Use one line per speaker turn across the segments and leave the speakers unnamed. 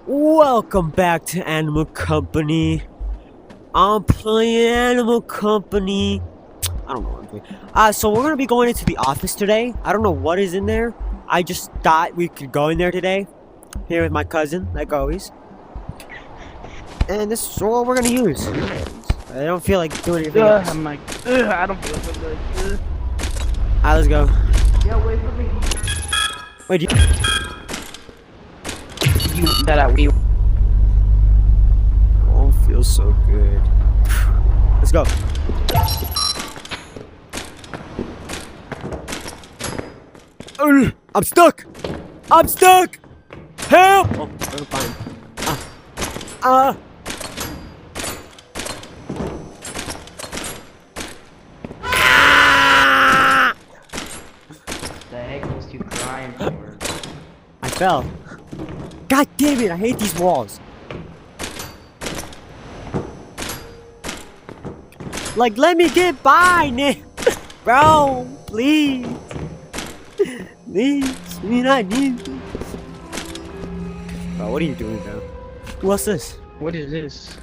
Welcome back to Animal Company. I'm playing Animal Company. I don't know what I'm doing. So we're gonna be going into the office today. I don't know what is in there. I just thought we could go in there today. Here with my cousin, like always. And this is what we're gonna use. I don't feel like doing anything else.
I'm like, I don't feel so good.
Alright, let's go.
Yeah, wait for me.
Wait,
You that I we.
Oh, it feels so good. Let's go. I'm stuck! I'm stuck! Help! Oh, I'm fine.
The heck was you crying for?
I fell. God damn it, I hate these walls. Like, let me get by, Nick. Bro, please. Please, I mean, I need this. Bro, what are you doing, bro? What's this?
What is this?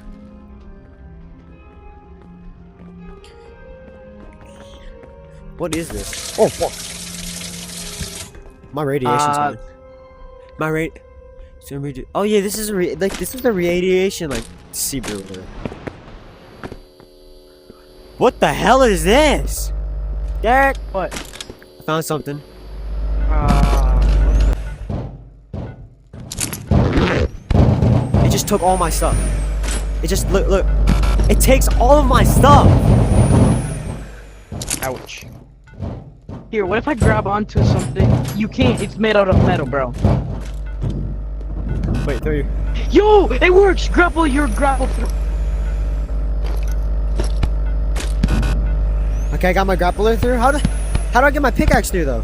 What is this? Oh, fuck. My radiation's on. My rate. Oh yeah, this is this is the radiation like seabrewer. What the hell is this? Derek,
What?
I found something. It just took all my stuff. It just look. It takes all of my stuff.
Ouch. Here, what if I grab onto something? You can't. It's made out of metal, bro.
Wait, through.
Yo, it works. Grapple your grapple through.
Okay, I got my grappler through. How do I get my pickaxe through though?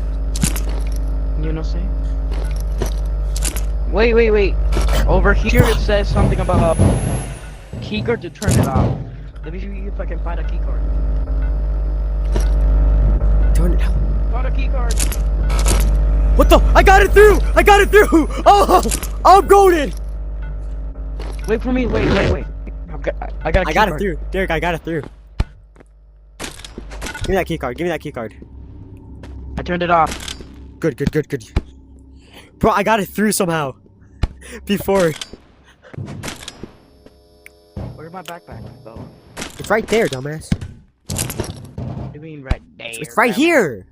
You know, say. Wait. Over here it says something about keycard to turn it off. Let me see if I can find a keycard.
Turn it out.
Found a keycard.
What the? I got it through! I got it through! Oh! I'm golden!
Wait for me. Wait. I got a keycard.
I got it through. Derek, I got it through. Give me that key card. Give me that key card.
I turned it off.
Good. Bro, I got it through somehow. Before.
Where's my backpack, though?
It's right there, dumbass.
What do you mean right there?
It's right here.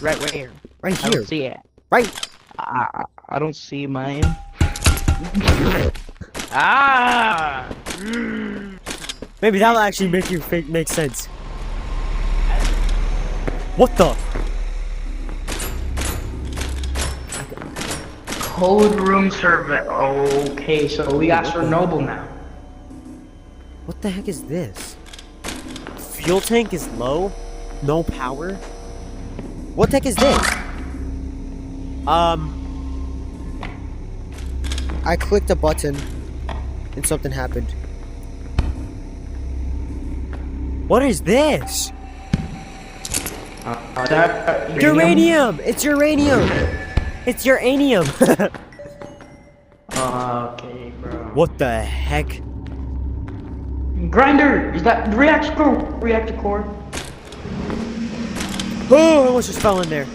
Right where?
Right
I
here.
don't see it.
Right.
I don't see mine. Ah!
Maybe that'll actually make you make sense. What the?
Cold room service. Okay, so we got Chernobyl now.
What the heck is this? Fuel tank is low. No power. What the heck is this? I clicked a button and something happened. What is this? Uranium! It's uranium! It's uranium!
Okay, bro.
What the heck?
Grinder! Is that reactor core?
Oh, I almost just fell in there.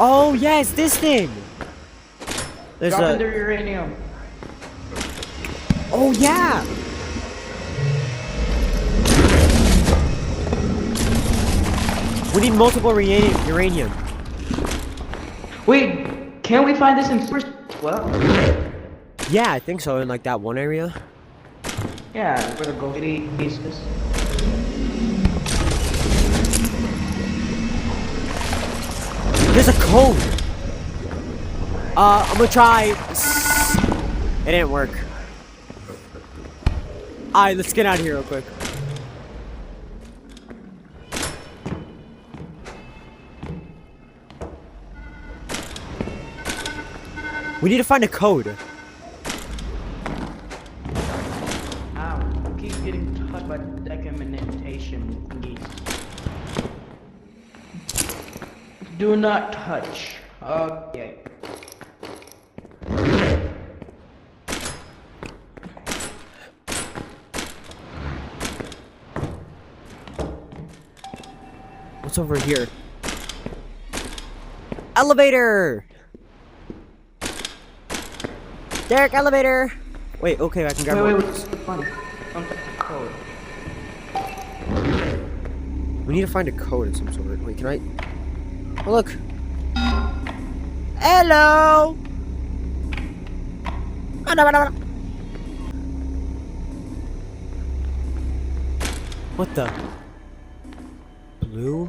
Oh, yeah, it's this thing! There's
Drop
a...
into uranium.
Oh, yeah! We need multiple uranium.
Wait, can't we find this in first? Well,
Yeah, I think so, in like that one area.
yeah, where the gold pieces.
There's a code! I'm gonna try... It didn't work. Alright, let's get out of here real quick. We need to find a code.
Ow, keep getting touched by decontamination thingies. Do not touch. Okay.
What's over here? Elevator! Derek, elevator! Wait, okay, I can grab
Wait,
one.
what's funny? Something code.
We need to find a code of some sort. Wait, can I? Oh, look. Hello! Oh, no. What the? Blue?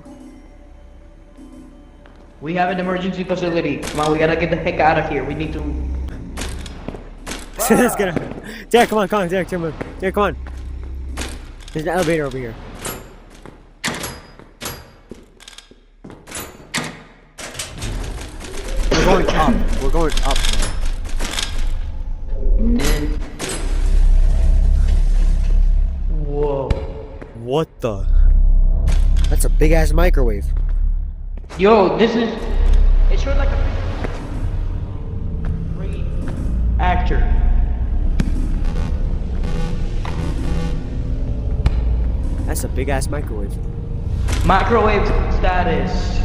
We have an emergency facility. Come on, we gotta get the heck out of here. We need to.
It's gonna. Derek, come on, Derek, come on. Derek, come on. There's an elevator over here. We're going up. We're going up.
Whoa.
What the? That's a big ass microwave.
Yo, this is. It showed like a great actor.
That's a big ass microwave.
Microwave status.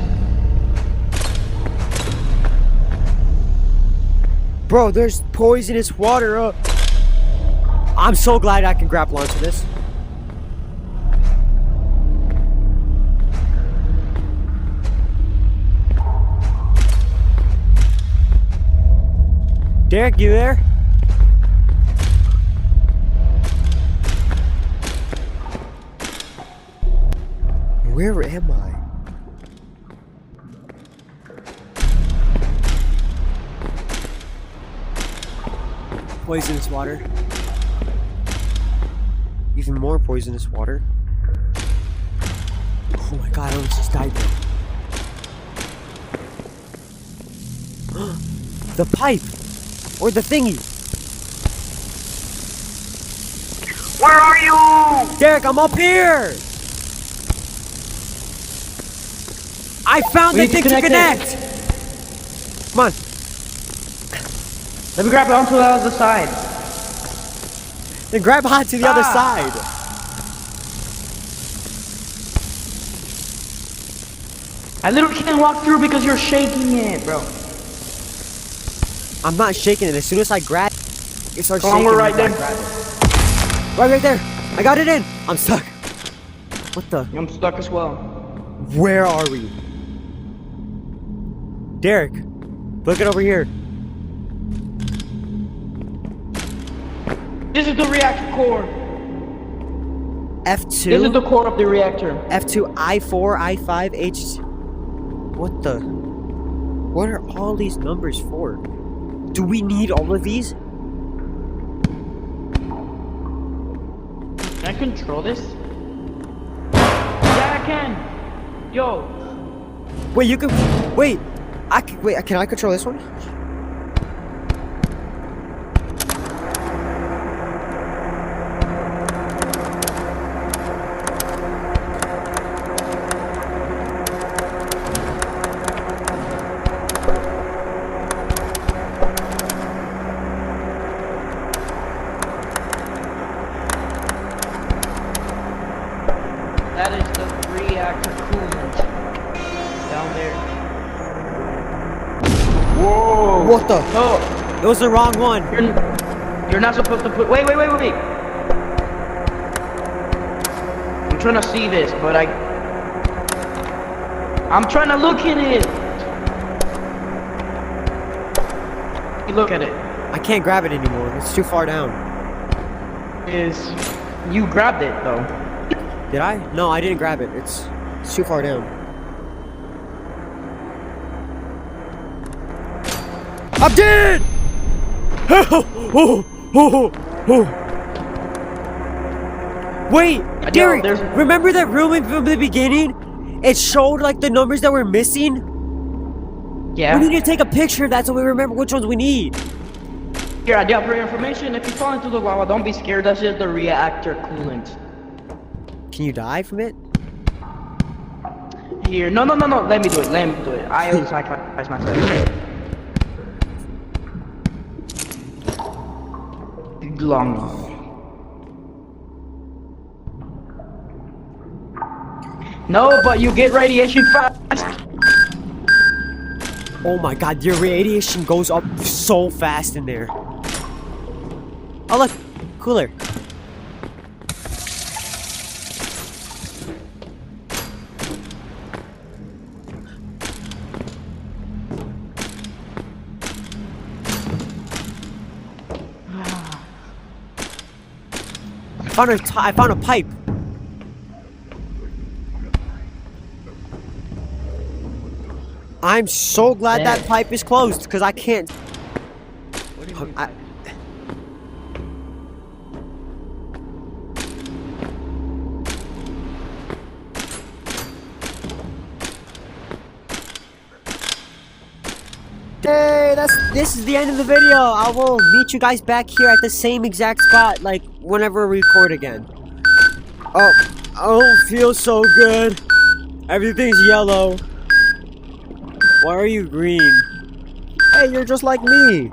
Bro, there's poisonous water up. I'm so glad I can grapple onto this. Derek, you there? Where am I? Poisonous water. Even more poisonous water. Oh my god, I almost just died there. The pipe! Or the thingy!
Where are you?
Derek, I'm up here! I found the
We need
thing
to
to
connect
connect! Come on.
Let me grab it onto the other side.
Then grab onto the other side.
I literally can't walk through because you're shaking it, bro.
I'm not shaking it. As soon as I grab it, it starts
Come on,
shaking.
we're right
when I
there.
grab it. Right there. I got it in. I'm stuck. What the?
I'm stuck as well.
Where are we? Derek, look it over here.
This is the reactor core.
F2.
This is the core of the reactor.
F2, I4, I5, H. What the? What are all these numbers for? Do we need all of these?
Can I control this? Yeah, I can. Yo.
Wait, you can. Wait. Wait, can I control this one?
That is the reactor coolant. Down there. Whoa.
What the?
No.
It was the wrong one.
You're not supposed to put. Wait. I'm trying to see this, but I'm trying to look at it. You look at it.
I can't grab it anymore. It's too far down.
You grabbed it though.
Did I? No, I didn't grab it. It's too far down. I'm dead! Wait, Derek, remember that room from the beginning? It showed like the numbers that were missing?
Yeah.
We need to take a picture of that so we remember which ones we need.
Here, I for your information. If you fall into the lava, don't be scared. That's just the reactor coolant.
Can you die from it?
Here, no. Let me do it. I always sacrifice myself. Long. No, but you get radiation fast.
Oh my god, your radiation goes up so fast in there. Oh look, cooler. I found a pipe. I'm so glad that
There.
pipe is closed because I can't.
What do you mean?
I- Hey, this is the end of the video. I will meet you guys back here at the same exact spot, like whenever we record again. Oh, I don't feel so good. Everything's yellow. Why are you green? Hey, you're just like me.